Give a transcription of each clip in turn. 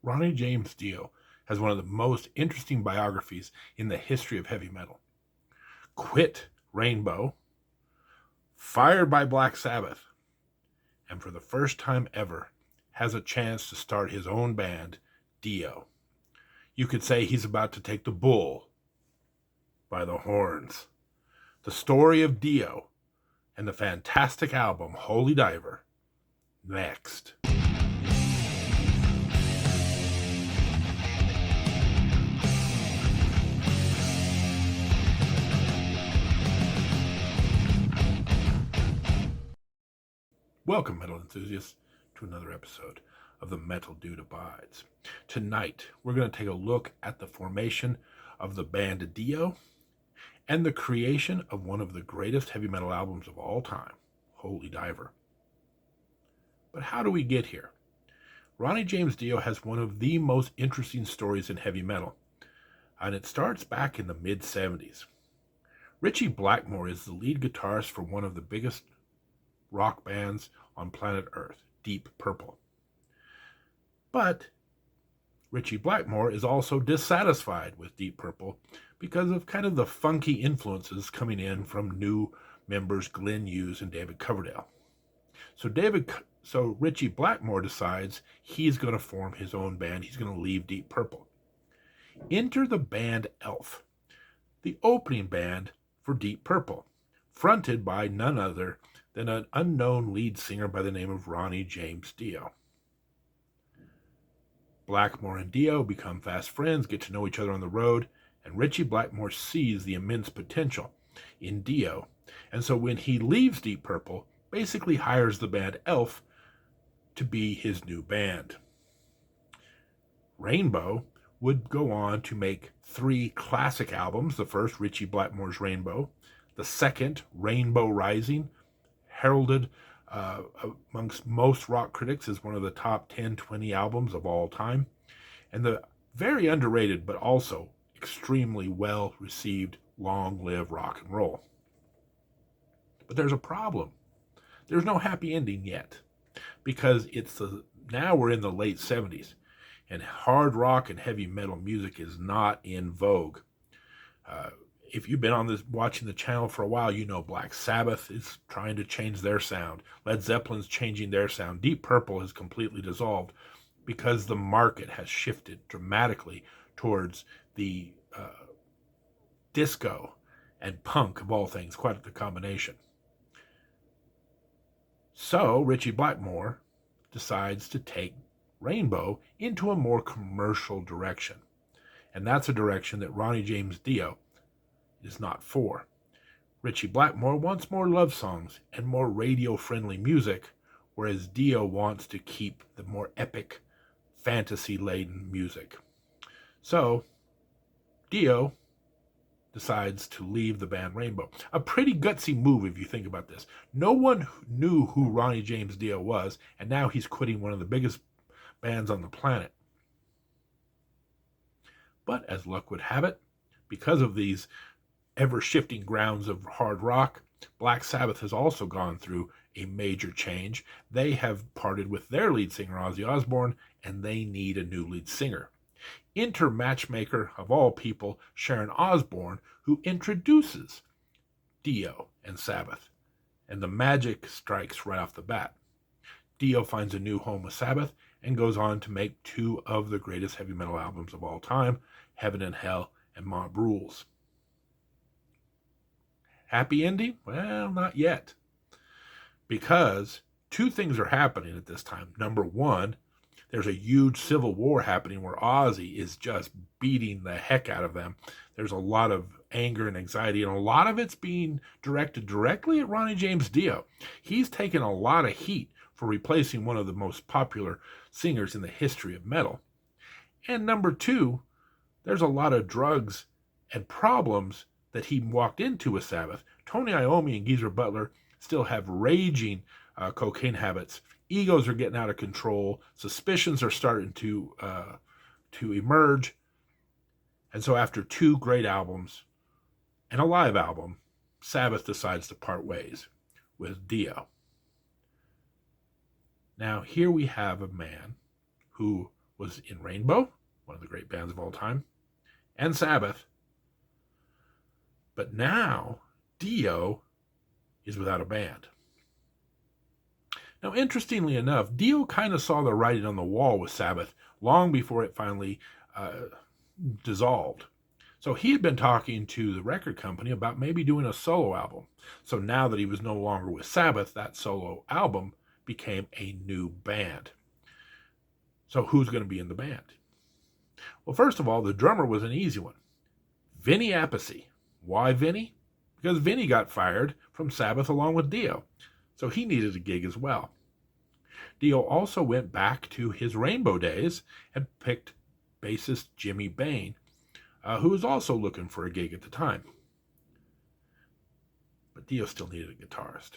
Ronnie James Dio has one of the most interesting biographies in the history of heavy metal. Quit Rainbow, fired by Black Sabbath, and for the first time ever has a chance to start his own band, Dio. You could say he's about to take the bull by the horns. The story of Dio and the fantastic album Holy Diver, next. Welcome, metal enthusiasts, to another episode of The Metal Dude Abides. Tonight, we're going to take a look at the formation of the band Dio and the creation of one of the greatest heavy metal albums of all time, Holy Diver. But how do we get here? Ronnie James Dio has one of the most interesting stories in heavy metal, and it starts back in the mid-70s. Ritchie Blackmore is the lead guitarist for one of the biggest rock bands on planet Earth, Deep Purple. But Ritchie Blackmore is also dissatisfied with Deep Purple because of kind of the funky influences coming in from new members Glenn Hughes and David Coverdale. So Ritchie Blackmore decides he's going to form his own band. He's going to leave Deep Purple. Enter the band Elf, the opening band for Deep Purple, fronted by none other than an unknown lead singer by the name of Ronnie James Dio. Blackmore and Dio become fast friends, get to know each other on the road, and Ritchie Blackmore sees the immense potential in Dio. And so when he leaves Deep Purple, basically hires the band Elf to be his new band. Rainbow would go on to make 3 classic albums. The first, Ritchie Blackmore's Rainbow. The second, Rainbow Rising, heralded amongst most rock critics as one of the top 10, 20 albums of all time. And the very underrated, but also extremely well-received, Long Live Rock and Roll. But there's a problem. There's no happy ending yet, because now we're in the late 70s, and hard rock and heavy metal music is not in vogue. If you've been watching the channel for a while, you know Black Sabbath is trying to change their sound. Led Zeppelin's changing their sound. Deep Purple has completely dissolved because the market has shifted dramatically towards the disco and punk, of all things, quite the combination. So Ritchie Blackmore decides to take Rainbow into a more commercial direction. And that's a direction that Ronnie James Dio is not for. Ritchie Blackmore wants more love songs and more radio-friendly music, whereas Dio wants to keep the more epic, fantasy-laden music. So, Dio decides to leave the band Rainbow. A pretty gutsy move if you think about this. No one knew who Ronnie James Dio was, and now he's quitting one of the biggest bands on the planet. But as luck would have it, because of these ever-shifting grounds of hard rock, Black Sabbath has also gone through a major change. They have parted with their lead singer, Ozzy Osbourne, and they need a new lead singer. Enter matchmaker of all people, Sharon Osbourne, who introduces Dio and Sabbath, and the magic strikes right off the bat. Dio finds a new home with Sabbath and goes on to make 2 of the greatest heavy metal albums of all time, Heaven and Hell and Mob Rules. Happy ending? Well, not yet. Because 2 things are happening at this time. Number 1, there's a huge civil war happening where Ozzy is just beating the heck out of them. There's a lot of anger and anxiety, and a lot of it's being directed directly at Ronnie James Dio. He's taken a lot of heat for replacing one of the most popular singers in the history of metal. And number 2, there's a lot of drugs and problems that he walked into with Sabbath. Tony Iommi and Geezer Butler still have raging cocaine habits. Egos are getting out of control. Suspicions are starting to emerge. And so after 2 great albums and a live album, Sabbath decides to part ways with Dio. Now here we have a man who was in Rainbow, one of the great bands of all time, and Sabbath. But now Dio is without a band. Now, interestingly enough, Dio kind of saw the writing on the wall with Sabbath long before it finally dissolved. So he had been talking to the record company about maybe doing a solo album. So now that he was no longer with Sabbath, that solo album became a new band. So who's going to be in the band? Well, first of all, the drummer was an easy one. Vinny Appice. Why Vinny? Because Vinny got fired from Sabbath along with Dio. So he needed a gig as well. Dio also went back to his Rainbow days and picked bassist Jimmy Bain, who was also looking for a gig at the time. But Dio still needed a guitarist.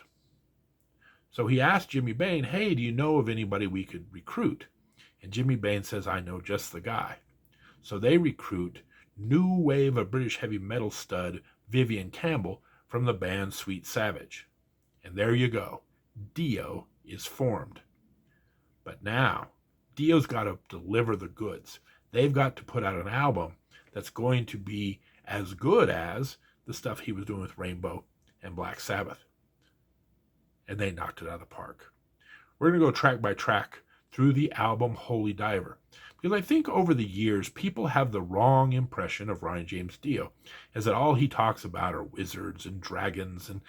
So he asked Jimmy Bain, hey, do you know of anybody we could recruit? And Jimmy Bain says, I know just the guy. So they recruit new wave of British heavy metal stud Vivian Campbell from the band Sweet Savage. And there you go. Dio is formed. But now, Dio's got to deliver the goods. They've got to put out an album that's going to be as good as the stuff he was doing with Rainbow and Black Sabbath. And they knocked it out of the park. We're going to go track by track through the album Holy Diver. Because I think over the years, people have the wrong impression of Ronnie James Dio, as that all he talks about are wizards and dragons and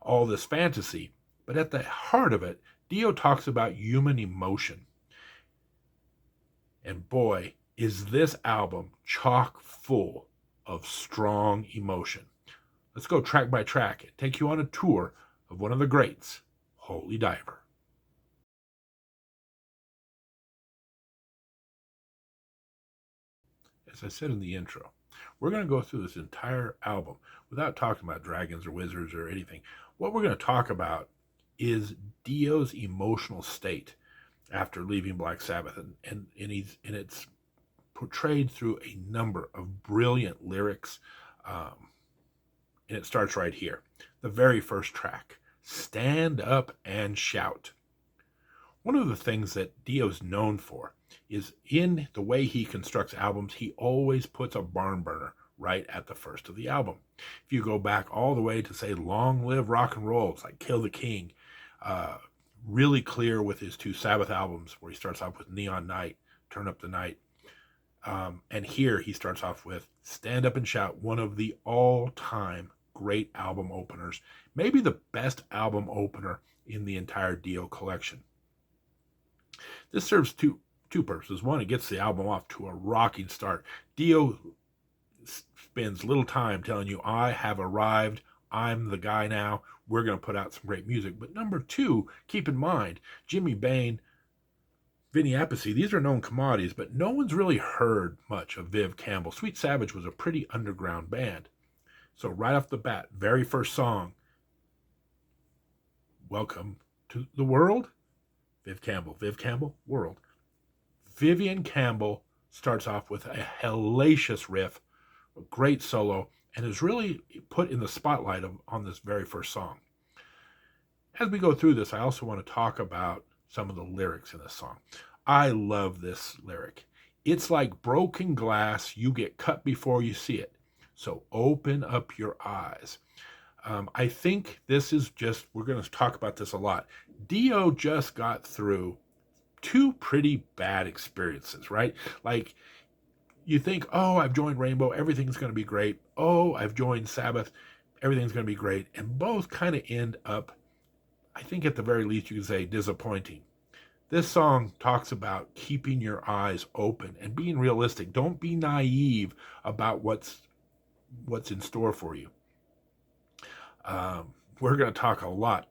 all this fantasy. But at the heart of it, Dio talks about human emotion. And boy, is this album chock full of strong emotion. Let's go track by track and take you on a tour of one of the greats, Holy Diver. As I said in the intro, we're going to go through this entire album without talking about dragons or wizards or anything. What we're going to talk about is Dio's emotional state after leaving Black Sabbath, and it's portrayed through a number of brilliant lyrics, and it starts right here. The very first track, Stand Up and Shout. One of the things that Dio's known for is in the way he constructs albums, he always puts a barn burner right at the first of the album. If you go back all the way to, say, Long Live Rock and Roll, it's like Kill the King, really clear with his two Sabbath albums where he starts off with Neon Night, Turn Up the Night. And here he starts off with Stand Up and Shout, one of the all-time great album openers, maybe the best album opener in the entire Dio collection. This serves two purposes. One, it gets the album off to a rocking start. Dio spends little time telling you, I have arrived, I'm the guy now, we're going to put out some great music. But number two, keep in mind, Jimmy Bain, Vinny Appice, these are known commodities, but no one's really heard much of Viv Campbell. Sweet Savage was a pretty underground band. So right off the bat, very first song, Welcome to the World, Viv Campbell, World. Vivian Campbell starts off with a hellacious riff, a great solo, and is really put in the spotlight on this very first song. As we go through this, I also want to talk about some of the lyrics in this song. I love this lyric. It's like broken glass, you get cut before you see it. So open up your eyes. I think this is just, we're going to talk about this a lot. Dio just got through two pretty bad experiences, right? Like, you think, oh, I've joined Rainbow, everything's going to be great. Oh, I've joined Sabbath, everything's going to be great. And both kind of end up, I think at the very least you can say, disappointing. This song talks about keeping your eyes open and being realistic. Don't be naive about what's in store for you. We're going to talk a lot.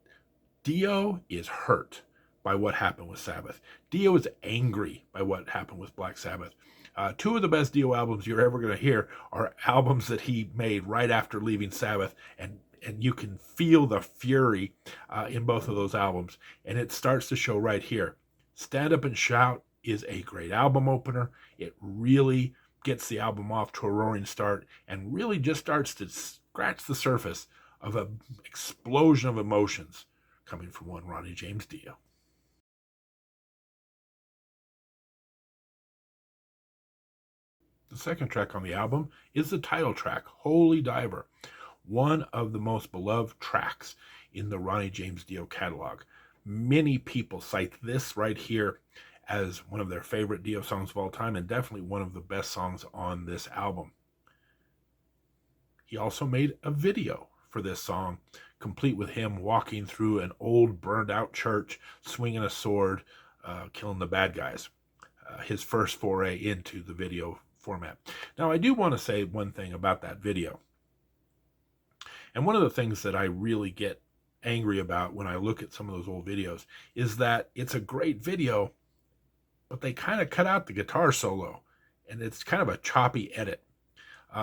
Dio is hurt by what happened with Sabbath. Dio is angry by what happened with Black Sabbath. Two of the best Dio albums you're ever going to hear are albums that he made right after leaving Sabbath, and you can feel the fury in both of those albums, and it starts to show right here. Stand Up and Shout is a great album opener. It really gets the album off to a roaring start and really just starts to scratch the surface of an explosion of emotions coming from one Ronnie James Dio. The second track on the album is the title track, Holy Diver, one of the most beloved tracks in the Ronnie James Dio catalog. Many people cite this right here as one of their favorite Dio songs of all time, and definitely one of the best songs on this album. He also made a video for this song, complete with him walking through an old burned out church, swinging a sword, killing the bad guys. His first foray into the video format. Now, I do want to say one thing about that video. And one of the things that I really get angry about when I look at some of those old videos is that it's a great video, but they kind of cut out the guitar solo, and it's kind of a choppy edit.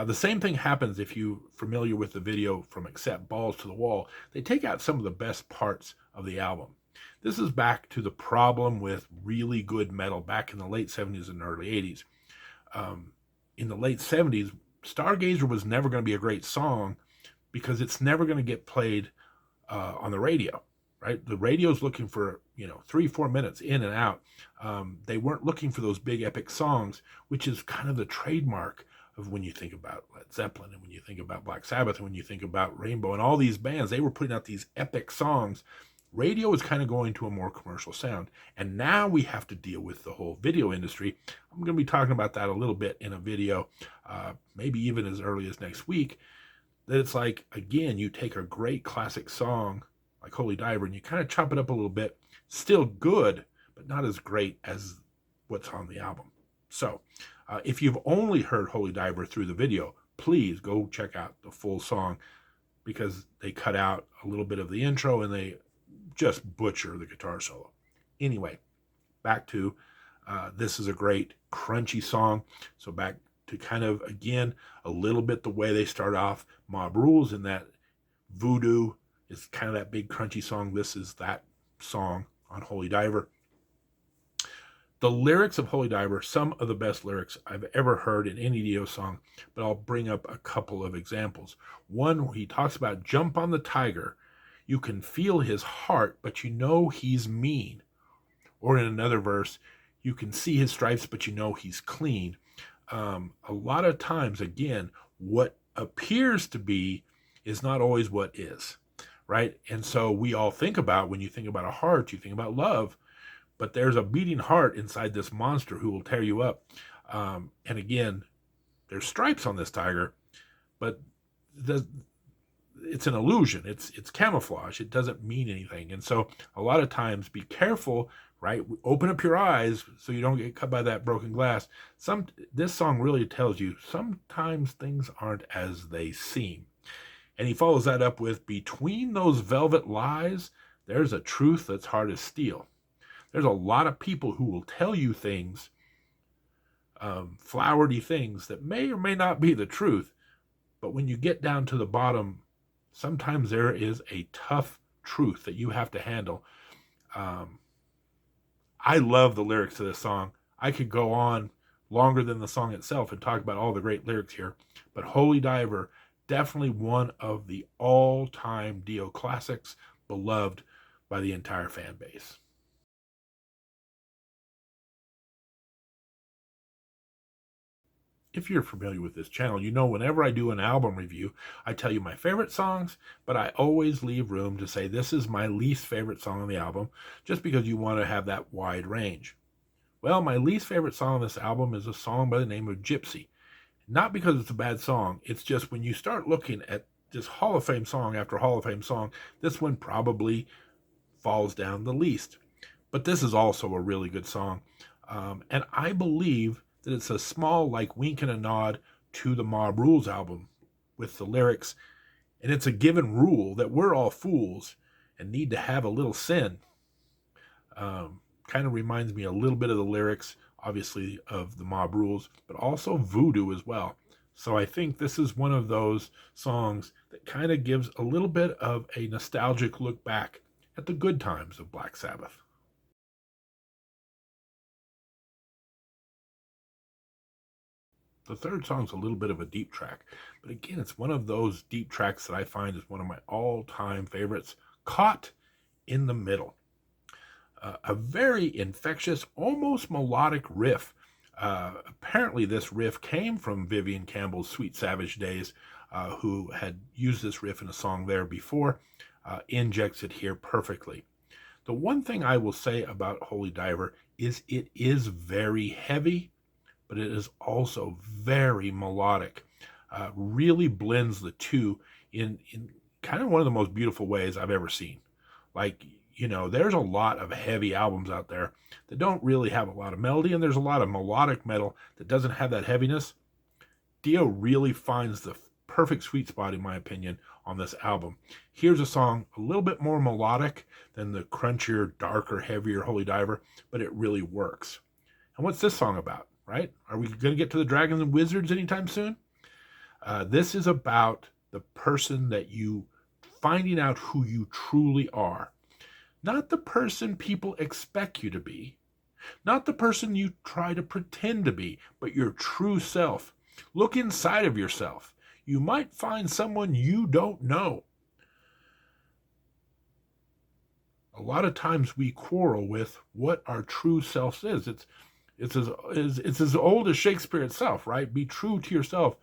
The same thing happens if you're familiar with the video from Accept Balls to the Wall. They take out some of the best parts of the album. This is back to the problem with really good metal back in the late 70s and early 80s. In the late 70s, Stargazer was never going to be a great song because it's never going to get played on the radio, right? The radio's looking for, 3-4 minutes in and out. They weren't looking for those big epic songs, which is kind of the trademark of when you think about Led Zeppelin and when you think about Black Sabbath and when you think about Rainbow and all these bands. They were putting out these epic songs. Radio is kind of going to a more commercial sound. And now we have to deal with the whole video industry. I'm going to be talking about that a little bit in a video, maybe even as early as next week. That it's like, again, you take a great classic song like Holy Diver and you kind of chop it up a little bit. Still good, but not as great as what's on the album. So if you've only heard Holy Diver through the video, please go check out the full song, because they cut out a little bit of the intro and they just butcher the guitar solo. Anyway, back to this is a great crunchy song. So back to kind of, again, a little bit the way they start off Mob Rules, in that Voodoo is kind of that big crunchy song. This is that song on Holy Diver. The lyrics of Holy Diver, some of the best lyrics I've ever heard in any Dio song, but I'll bring up a couple of examples. One where he talks about jump on the tiger. You can feel his heart, but you know he's mean. Or in another verse, you can see his stripes, but you know he's clean. A lot of times, again, what appears to be is not always what is, right? And so we all think about, when you think about a heart, you think about love, but there's a beating heart inside this monster who will tear you up. And again, there's stripes on this tiger, but it's an illusion. It's camouflage. It doesn't mean anything. And so a lot of times, be careful, right? Open up your eyes so you don't get cut by that broken glass. This song really tells you sometimes things aren't as they seem. And he follows that up with, between those velvet lies, there's a truth that's hard to steal. There's a lot of people who will tell you things, flowery things that may or may not be the truth. But when you get down to the bottom, sometimes there is a tough truth that you have to handle. I love the lyrics to this song. I could go on longer than the song itself and talk about all the great lyrics here. But Holy Diver, definitely one of the all-time Dio classics, beloved by the entire fan base. If you're familiar with this channel, you know whenever I do an album review, I tell you my favorite songs, but I always leave room to say this is my least favorite song on the album, just because you want to have that wide range. Well, my least favorite song on this album is a song by the name of Gypsy. Not because it's a bad song, it's just when you start looking at this Hall of Fame song after Hall of Fame song, this one probably falls down the least. But this is also a really good song. And I believe that it's a small, like, wink and a nod to the Mob Rules album with the lyrics. And it's a given rule that we're all fools and need to have a little sin. Kind of reminds me a little bit of the lyrics, obviously, of the Mob Rules, but also Voodoo as well. So I think this is one of those songs that kind of gives a little bit of a nostalgic look back at the good times of Black Sabbath. The third song's a little bit of a deep track, but again, it's one of those deep tracks that I find is one of my all-time favorites, Caught in the Middle. A very infectious, almost melodic riff Apparently, this riff came from Vivian Campbell's Sweet Savage days, who had used this riff in a song there before, injects it here perfectly. The one thing I will say about Holy Diver is it is very heavy, but it is also very melodic. Really blends the two in kind of one of the most beautiful ways I've ever seen. Like, there's a lot of heavy albums out there that don't really have a lot of melody, and there's a lot of melodic metal that doesn't have that heaviness. Dio really finds the perfect sweet spot, in my opinion, on this album. Here's a song a little bit more melodic than the crunchier, darker, heavier Holy Diver, but it really works. And what's this song about, right? Are we going to get to the Dragons and Wizards anytime soon? This is about the person that you finding out who you truly are. Not the person people expect you to be. Not the person you try to pretend to be, but your true self. Look inside of yourself. You might find someone you don't know. A lot of times we quarrel with what our true self is. It's as old as Shakespeare itself, right? Be true to yourself.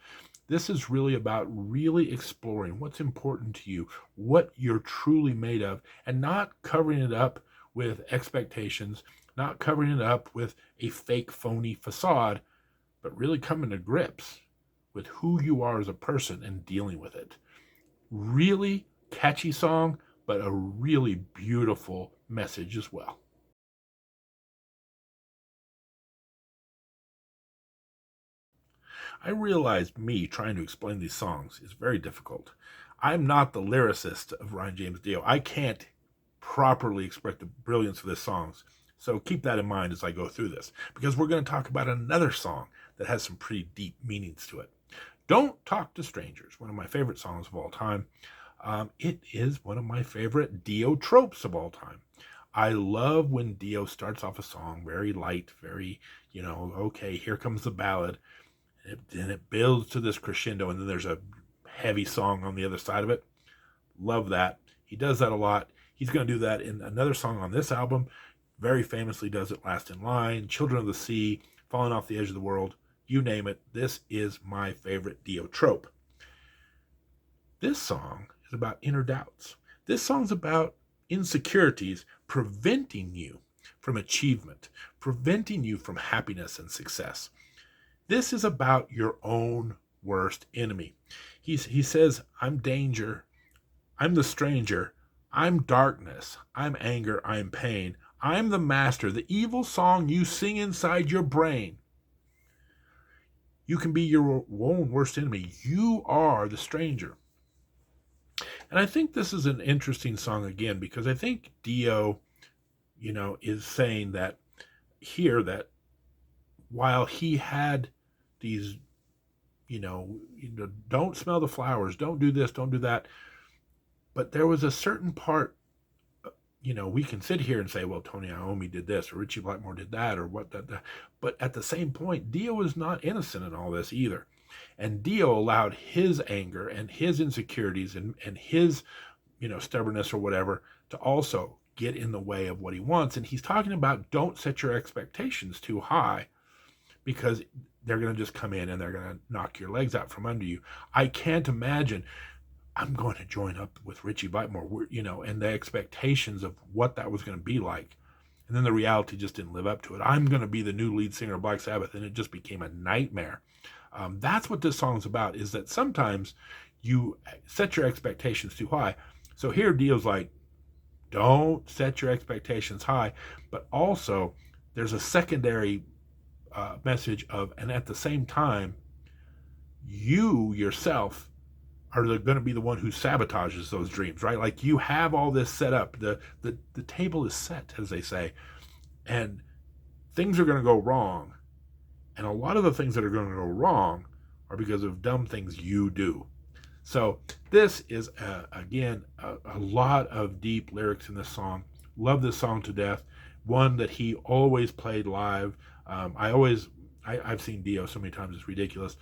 This is really about really exploring what's important to you, what you're truly made of, and not covering it up with expectations, not covering it up with a fake, phony facade, but really coming to grips with who you are as a person and dealing with it. Really catchy song, but a really beautiful message as well. I realized me trying to explain these songs is very difficult. I'm not the lyricist of Ryan James Dio. I can't properly express the brilliance of this songs. So keep that in mind as I go through this, because we're going to talk about another song that has some pretty deep meanings to it. Don't Talk to Strangers, one of my favorite songs of all time. It is one of my favorite Dio tropes of all time. I love when Dio starts off a song very light, very, okay, here comes the ballad. And it builds to this crescendo, and then there's a heavy song on the other side of it. Love that. He does that a lot. He's going to do that in another song on this album. Very famously does it, Last in Line, Children of the Sea, Falling Off the Edge of the World, you name it. This is my favorite Dio trope. This song is about inner doubts. This song's about insecurities preventing you from achievement, preventing you from happiness and success. This is about your own worst enemy. He says, I'm danger, I'm the stranger, I'm darkness, I'm anger, I'm pain, I'm the master, the evil song you sing inside your brain. You can be your own worst enemy. You are the stranger. And I think this is an interesting song again, because I think Dio, is saying that here that while he had these, don't smell the flowers, don't do this, don't do that. But there was a certain part, we can sit here and say, well, Tony Iommi did this, or Richie Blackmore did that, or what that. But at the same point, Dio is not innocent in all this either. And Dio allowed his anger and his insecurities and his, stubbornness or whatever to also get in the way of what he wants. And he's talking about don't set your expectations too high, because they're going to just come in and they're going to knock your legs out from under you. I can't imagine I'm going to join up with Richie Blackmore, and the expectations of what that was going to be like. And then the reality just didn't live up to it. I'm going to be the new lead singer of Black Sabbath, and it just became a nightmare. That's what this song's about, is that sometimes you set your expectations too high. So here Dio's like, don't set your expectations high, but also there's a secondary message of, and at the same time, you yourself are going to be the one who sabotages those dreams, right? Like you have all this set up, the table is set, as they say, and things are going to go wrong. And a lot of the things that are going to go wrong are because of dumb things you do. So this is, again, a lot of deep lyrics in this song. Love this song to death. One that he always played live. I've seen Dio so many times, it's ridiculous.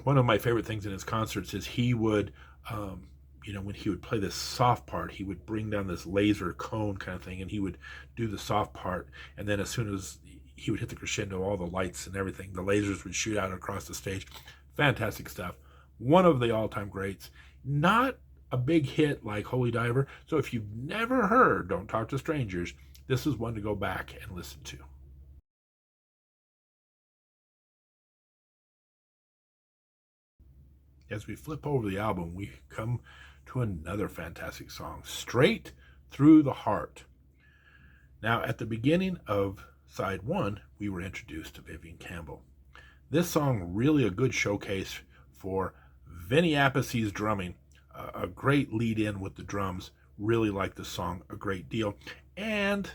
One of my favorite things in his concerts is he would, when he would play this soft part, he would bring down this laser cone kind of thing, and he would do the soft part. And then as soon as he would hit the crescendo, all the lights and everything. The lasers would shoot out across the stage. Fantastic stuff. One of the all-time greats. Not a big hit like Holy Diver. So if you've never heard Don't Talk to Strangers, this is one to go back and listen to. As we flip over the album, we come to another fantastic song, Straight Through the Heart. Now, at the beginning of side one, we were introduced to Vivian Campbell. This song really a good showcase for Vinny Appice's drumming. A great lead in with the drums. Really like the song a great deal. And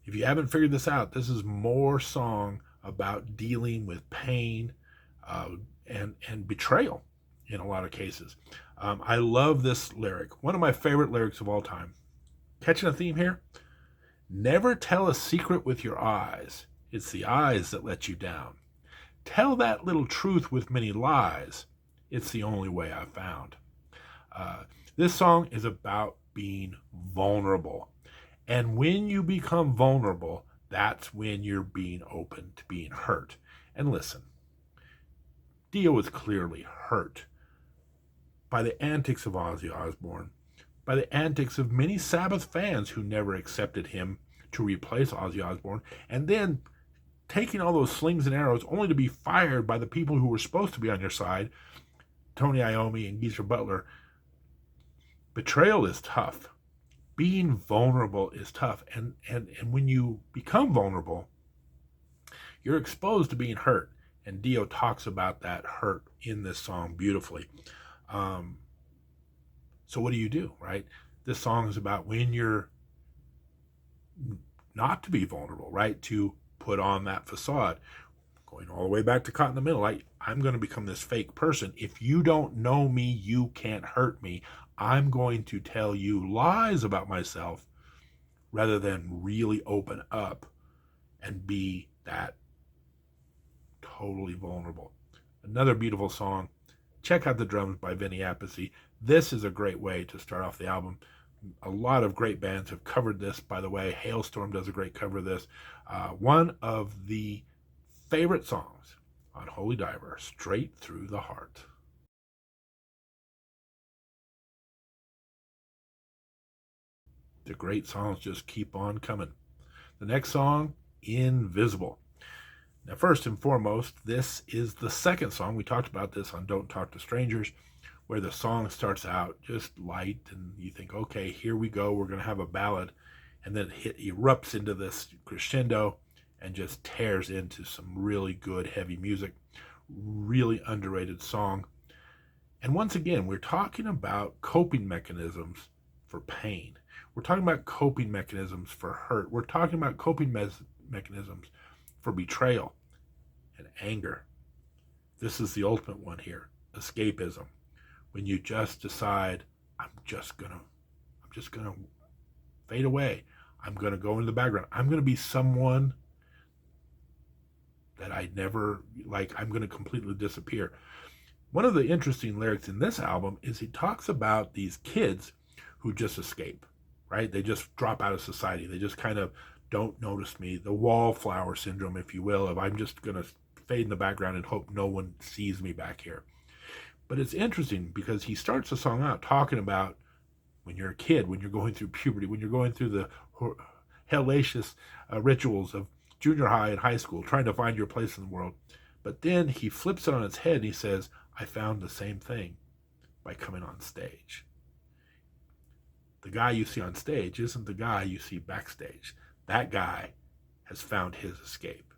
if you haven't figured this out, this is more song about dealing with pain and betrayal in a lot of cases. I love this lyric. One of my favorite lyrics of all time. Catching a theme here? Never tell a secret with your eyes. It's the eyes that let you down. Tell that little truth with many lies. It's the only way I've found. This song is about being vulnerable. And when you become vulnerable, that's when you're being open to being hurt. And listen, Dio was clearly hurt by the antics of Ozzy Osbourne, by the antics of many Sabbath fans who never accepted him to replace Ozzy Osbourne, and then taking all those slings and arrows only to be fired by the people who were supposed to be on your side, Tony Iommi and Geezer Butler. Betrayal is tough. Being vulnerable is tough. And when you become vulnerable, you're exposed to being hurt. And Dio talks about that hurt in this song beautifully. So what do, right? This song is about when you're not to be vulnerable, right? To put on that facade. Going all the way back to Caught in the Middle, I'm going to become this fake person. If you don't know me, you can't hurt me. I'm going to tell you lies about myself rather than really open up and be that totally vulnerable. Another beautiful song. Check out the drums by Vinny Appice. This is a great way to start off the album. A lot of great bands have covered this, by the way. Hailstorm does a great cover of this. One of the favorite songs on Holy Diver, Straight Through the Heart. The great songs just keep on coming. The next song, Invisible. Now, first and foremost, this is the second song. We talked about this on Don't Talk to Strangers, where the song starts out just light, and you think, okay, here we go, we're going to have a ballad, and then it erupts into this crescendo and just tears into some really good heavy music. Really underrated song. And once again, we're talking about coping mechanisms for pain. We're talking about coping mechanisms for hurt. We're talking about coping mechanisms for betrayal and anger. This is the ultimate one here, escapism. When you just decide, I'm just gonna fade away. I'm gonna go into the background. I'm gonna be someone that I never like. I'm gonna completely disappear. One of the interesting lyrics in this album is he talks about these kids who just escape, right? They just drop out of society. They just kind of don't notice me. The wallflower syndrome, if you will, of I'm just gonna fade in the background and hope no one sees me back here. But it's interesting because he starts the song out talking about when you're a kid, when you're going through puberty, when you're going through the hellacious rituals of junior high and high school, trying to find your place in the world. But then he flips it on its head and he says, I found the same thing by coming on stage. The guy you see on stage isn't the guy you see backstage. That guy has found his escape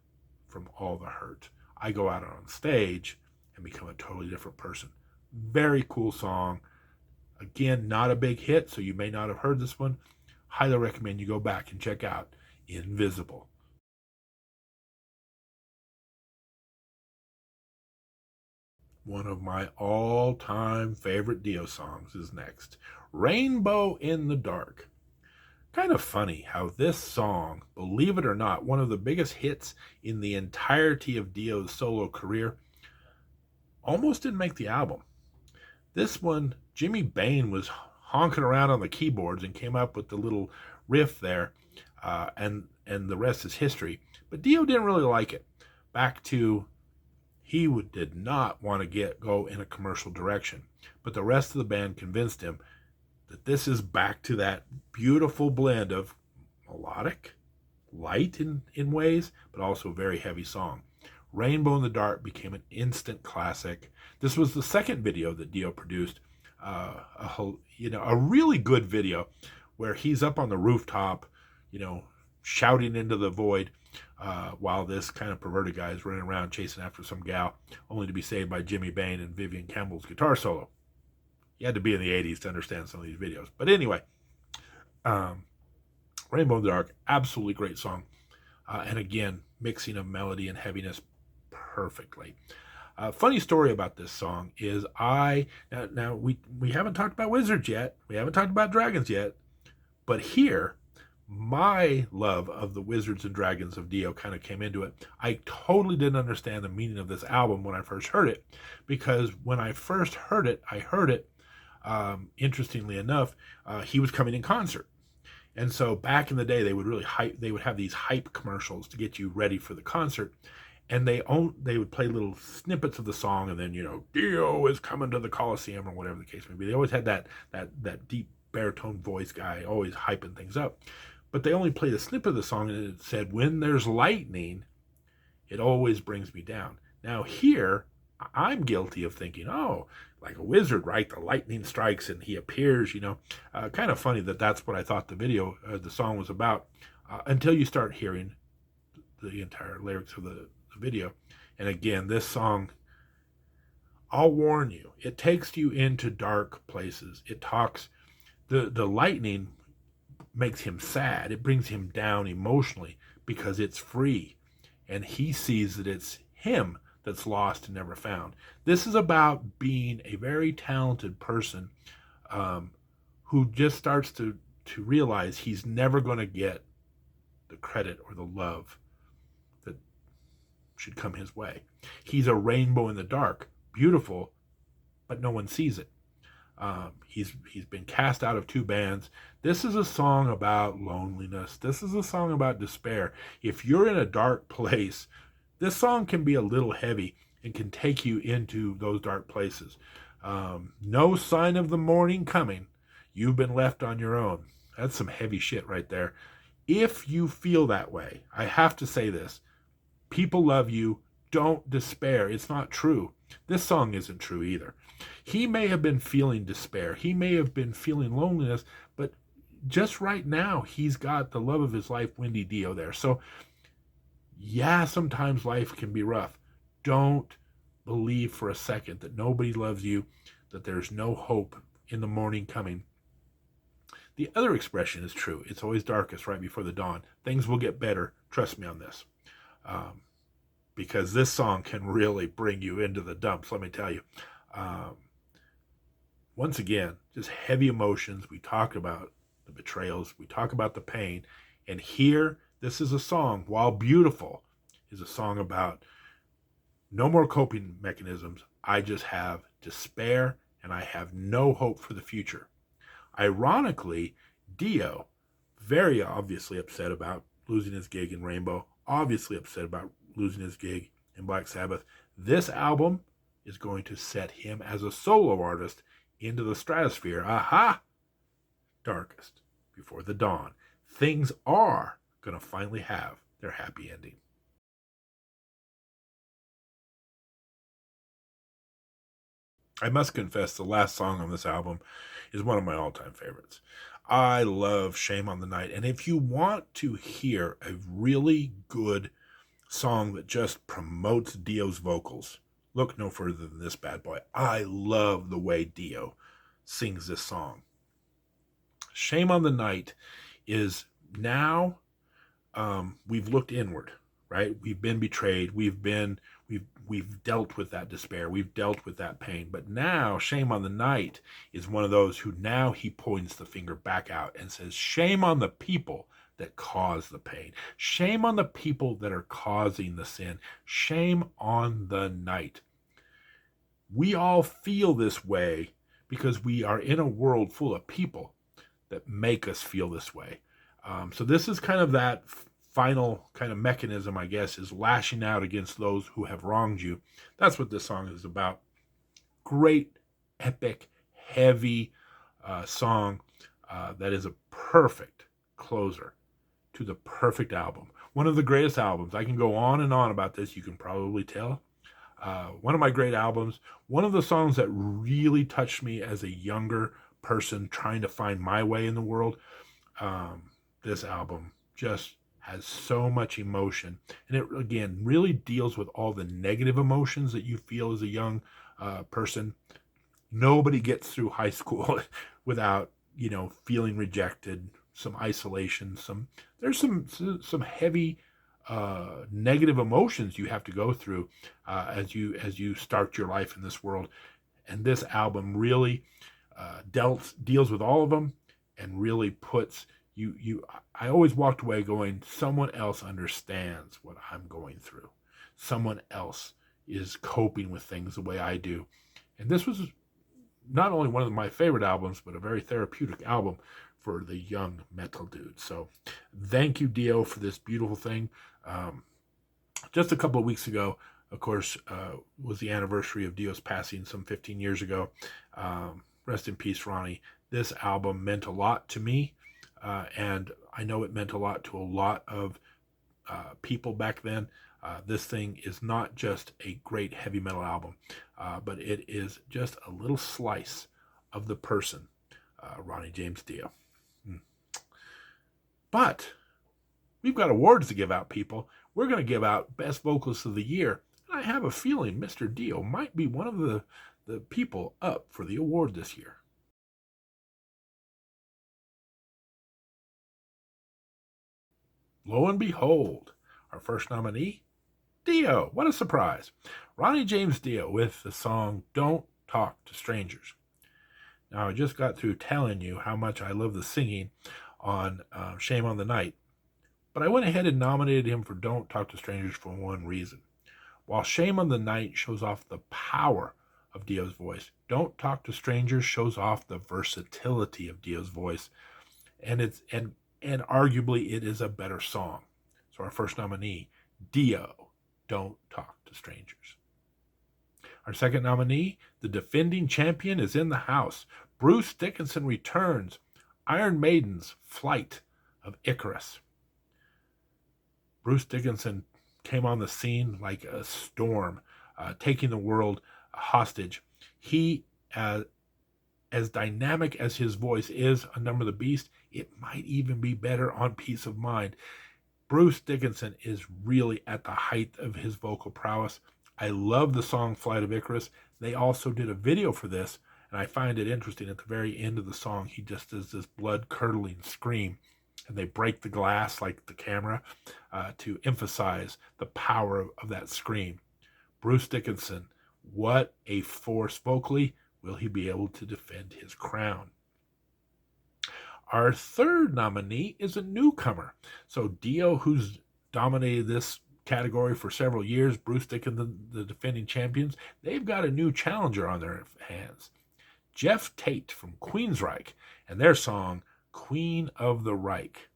from all the hurt. I go out on stage and become a totally different person. Very cool song. Again, not a big hit, so you may not have heard this one. Highly recommend you go back and check out Invisible. One of my all-time favorite Dio songs is next. Rainbow in the Dark. Kind of funny how this song, believe it or not, one of the biggest hits in the entirety of Dio's solo career, almost didn't make the album. This one, Jimmy Bain was honking around on the keyboards and came up with the little riff there, and the rest is history. But Dio didn't really like it. Back to did not want to go in a commercial direction. But the rest of the band convinced him that this is back to that beautiful blend of melodic, light in ways, but also a very heavy song. Rainbow in the Dark became an instant classic. This was the second video that Dio produced, a really good video where he's up on the rooftop, shouting into the void, while this kind of perverted guy is running around chasing after some gal, only to be saved by Jimmy Bain and Vivian Campbell's guitar solo. You had to be in the 80s to understand some of these videos. But anyway, Rainbow in the Dark, absolutely great song. And again, mixing of melody and heaviness perfectly. Funny story about this song is now we haven't talked about Wizards yet. We haven't talked about Dragons yet. But here, my love of the Wizards and Dragons of Dio kind of came into it. I totally didn't understand the meaning of this album when I first heard it, because when I first heard it, interestingly enough, he was coming in concert. And so back in the day, they would have these hype commercials to get you ready for the concert. And they would play little snippets of the song, and then, Dio is coming to the Coliseum, or whatever the case may be. They always had that deep baritone voice guy always hyping things up. But they only played a snippet of the song, and it said, when there's lightning, it always brings me down. Now here, I'm guilty of thinking, oh, like a wizard, right? The lightning strikes and he appears, kind of funny that's what I thought the song was about, until you start hearing the entire lyrics of the video. And again, this song, I'll warn you, it takes you into dark places. It talks, the lightning makes him sad. It brings him down emotionally because it's free. And he sees that it's him that's lost and never found. This is about being a very talented person who just starts to realize he's never going to get the credit or the love that should come his way. He's a rainbow in the dark, beautiful, but no one sees it. He's been cast out of 2 bands. This is a song about loneliness. This is a song about despair. If you're in a dark place, this song can be a little heavy and can take you into those dark places. No sign of the morning coming. You've been left on your own. That's some heavy shit right there. If you feel that way, I have to say this. People love you. Don't despair. It's not true. This song isn't true either. He may have been feeling despair. He may have been feeling loneliness, but just right now, he's got the love of his life, Wendy Dio, there. So, yeah, sometimes life can be rough. Don't believe for a second that nobody loves you, that there's no hope in the morning coming. The other expression is true. It's always darkest right before the dawn. Things will get better. Trust me on this. Because this song can really bring you into the dumps, let me tell you. Once again, just heavy emotions. We talk about the betrayals. We talk about the pain. And here, this is a song, while beautiful, is a song about no more coping mechanisms. I just have despair, and I have no hope for the future. Ironically, Dio, very obviously upset about losing his gig in Rainbow, obviously upset about losing his gig in Black Sabbath. This album is going to set him as a solo artist into the stratosphere. Aha! Darkest before the dawn. Things are going to finally have their happy ending. I must confess, the last song on this album is one of my all-time favorites. I love Shame on the Night. And if you want to hear a really good song that just promotes Dio's vocals, look no further than this bad boy. I love the way Dio sings this song. Shame on the Night is now, we've looked inward, right? We've been betrayed. We've dealt with that despair. We've dealt with that pain. But now, Shame on the Night is one of those who now he points the finger back out and says, shame on the people that cause the pain. Shame on the people that are causing the sin. Shame on the night. We all feel this way because we are in a world full of people that make us feel this way. So this is kind of that final kind of mechanism, I guess, is lashing out against those who have wronged you. That's what this song is about. Great, epic, heavy song that is a perfect closer to the perfect album. One of the greatest albums. I can go on and on about this. You can probably tell. One of my great albums. One of the songs that really touched me as a younger person trying to find my way in the world. This album just has so much emotion. And it, again, really deals with all the negative emotions that you feel as a young person. Nobody gets through high school without, feeling rejected, some isolation, there's some heavy negative emotions you have to go through as you start your life in this world. And this album really deals with all of them and really puts you. I always walked away going, someone else understands what I'm going through. Someone else is coping with things the way I do. And this was not only one of my favorite albums, but a very therapeutic album for the young metal dude. So thank you, Dio, for this beautiful thing. Just a couple of weeks ago, of course, was the anniversary of Dio's passing some 15 years ago. Rest in peace, Ronnie. This album meant a lot to me, and I know it meant a lot to a lot of people back then. This thing is not just a great heavy metal album, but it is just a little slice of the person, Ronnie James Dio. But we've got awards to give out, people. We're going to give out Best Vocalist of the Year. And I have a feeling Mr. Dio might be one of the people up for the award this year. Lo and behold, our first nominee, Dio. What a surprise. Ronnie James Dio with the song Don't Talk to Strangers. Now, I just got through telling you how much I love the singing on Shame on the Night, but I went ahead and nominated him for Don't Talk to Strangers for one reason. While Shame on the Night shows off the power of Dio's voice, Don't Talk to Strangers shows off the versatility of Dio's voice, and arguably it is a better song. So our first nominee, Dio, Don't Talk to Strangers. Our second nominee, the defending champion, is in the house. Bruce Dickinson returns. Iron Maiden's Flight of Icarus. Bruce Dickinson came on the scene like a storm, taking the world hostage. He, as dynamic as his voice is on Number of the Beast, it might even be better on Peace of Mind. Bruce Dickinson is really at the height of his vocal prowess. I love the song Flight of Icarus. They also did a video for this, and I find it interesting. At the very end of the song, he just does this blood-curdling scream, and they break the glass like the camera to emphasize the power of that scream. Bruce Dickinson, what a force vocally. Will he be able to defend his crown? Our third nominee is a newcomer. So Dio, who's dominated this category for several years, Bruce Dickinson, the defending champions, they've got a new challenger on their hands. Jeff Tate from Queensryche and their song, Queen of the Reich.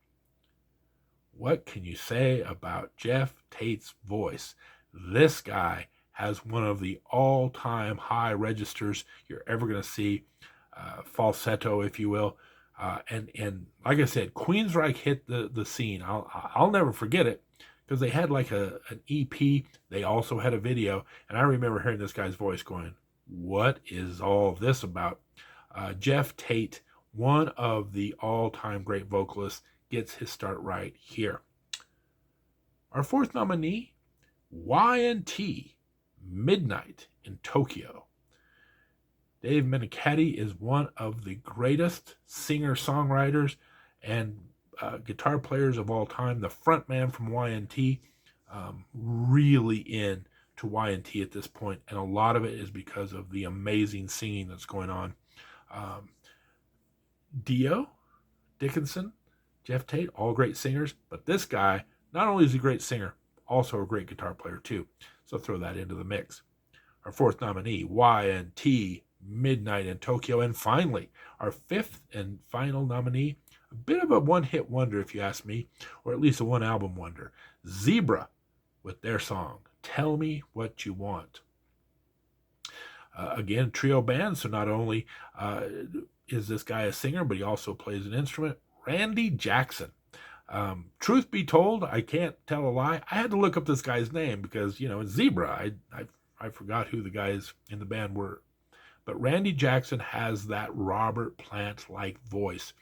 What can you say about Jeff Tate's voice? This guy has one of the all-time high registers you're ever going to see, falsetto, if you will. And like I said, Queensryche hit the scene. I'll never forget it because they had like an EP. They also had a video, and I remember hearing this guy's voice going, what is all this about? Jeff Tate, one of the all-time great vocalists, gets his start right here. Our fourth nominee, Y&T, Midnight in Tokyo. Dave Meniketti is one of the greatest singer-songwriters and guitar players of all time. The frontman from Y&T, really in to Y&T at this point, and a lot of it is because of the amazing singing that's going on. Dio, Dickinson, Jeff Tate, all great singers, but this guy, not only is he a great singer, also a great guitar player too. So throw that into the mix. Our fourth nominee, Y&T, Midnight in Tokyo. And finally, our fifth and final nominee, A bit of a one-hit wonder, if you ask me, or at least a one-album wonder. Zebra with their song, Tell Me What You Want. Again, trio band, so not only is this guy a singer, but he also plays an instrument. Randy Jackson. Truth be told, I can't tell a lie. I had to look up this guy's name because, it's Zebra. I forgot who the guys in the band were. But Randy Jackson has that Robert Plant-like voice.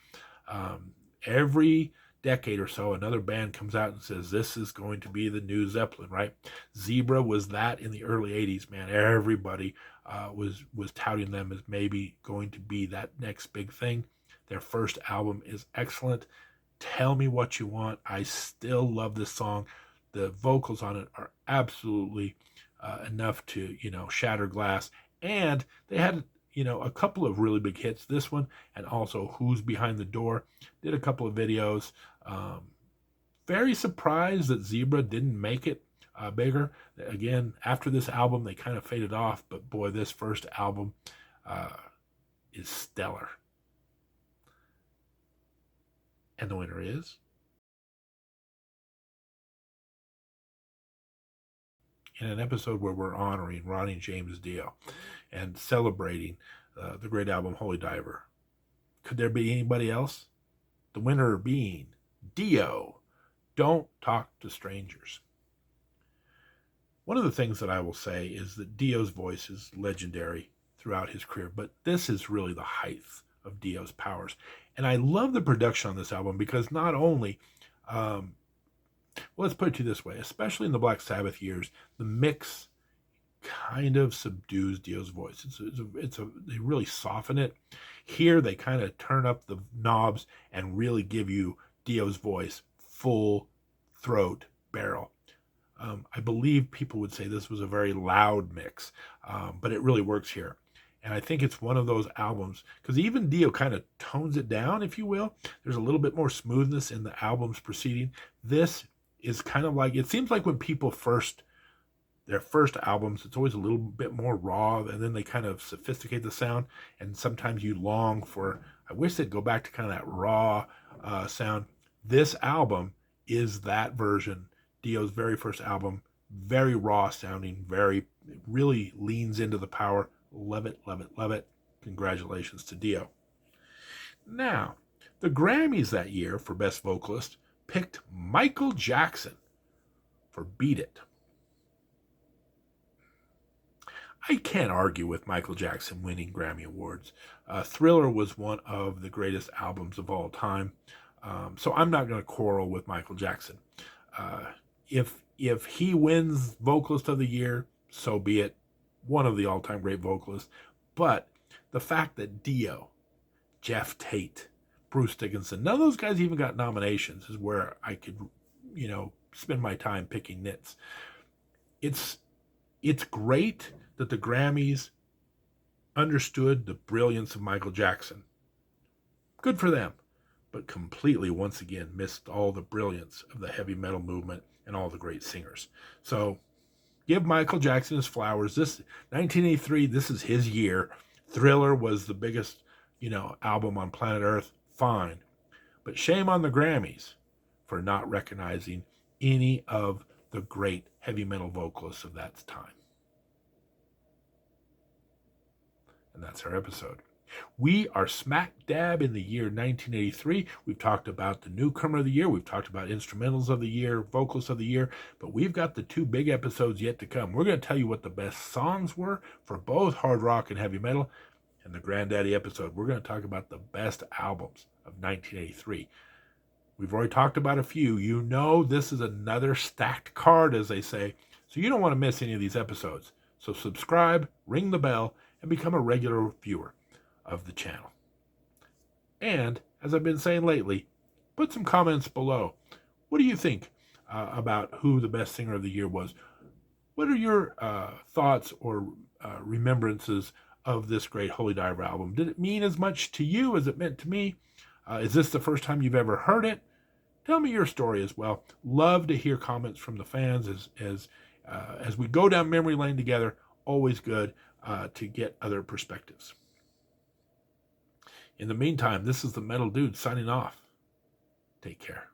Every decade or so, another band comes out and says, this is going to be the new Zeppelin, right? Zebra was that in the early 80s, man. Everybody was touting them as maybe going to be that next big thing. Their first album is excellent. Tell Me What You Want. I still love this song. The vocals on it are absolutely enough to, shatter glass. And they had, a couple of really big hits. This one, and also Who's Behind the Door. Did a couple of videos. Very surprised that Zebra didn't make it bigger. Again, after this album, they kind of faded off. But boy, this first album is stellar. And the winner is... in an episode where we're honoring Ronnie James Dio and celebrating the great album Holy Diver. Could there be anybody else? The winner being Dio, Don't Talk to Strangers. One of the things that I will say is that Dio's voice is legendary throughout his career, but this is really the height of Dio's powers. And I love the production on this album because not only... let's put it to you this way, especially in the Black Sabbath years, the mix kind of subdues Dio's voice. They really soften it. Here, they kind of turn up the knobs and really give you Dio's voice full throat barrel. I believe people would say this was a very loud mix, but it really works here. And I think it's one of those albums, because even Dio kind of tones it down, if you will. There's a little bit more smoothness in the albums preceding. This is kind of like, it seems like when people their first albums, it's always a little bit more raw, and then they kind of sophisticate the sound, and sometimes you long for, I wish they'd go back to kind of that raw sound. This album is that version. Dio's very first album, very raw sounding, really leans into the power. Love it, love it, love it. Congratulations to Dio. Now, the Grammys that year for Best Vocalist picked Michael Jackson for Beat It. I can't argue with Michael Jackson winning Grammy Awards. Thriller was one of the greatest albums of all time, so I'm not going to quarrel with Michael Jackson. If he wins Vocalist of the Year, so be it. One of the all-time great vocalists. But the fact that Dio, Jeff Tate, Bruce Dickinson, none of those guys even got nominations is where I could, spend my time picking nits. It's great that the Grammys understood the brilliance of Michael Jackson. Good for them. But completely, once again, missed all the brilliance of the heavy metal movement and all the great singers. So give Michael Jackson his flowers. This 1983, this is his year. Thriller was the biggest, album on planet Earth. Fine. But shame on the Grammys for not recognizing any of the great heavy metal vocalists of that time. And that's our episode. We are smack dab in the year 1983. We've talked about the newcomer of the year. We've talked about instrumentals of the year, vocalists of the year. But we've got the two big episodes yet to come. We're going to tell you what the best songs were for both hard rock and heavy metal. And the Granddaddy episode, we're going to talk about the best albums of 1983. We've already talked about a few. This is another stacked card, as they say. So you don't want to miss any of these episodes. So subscribe, ring the bell, and become a regular viewer of the channel. And, as I've been saying lately, put some comments below. What do you think about who the best singer of the year was? What are your thoughts or remembrances of this great Holy Diver album? Did it mean as much to you as it meant to me? Is this the first time you've ever heard it? Tell me your story as well. Love to hear comments from the fans as we go down memory lane together. Always good to get other perspectives. In the meantime, this is the Metal Dude signing off. Take care.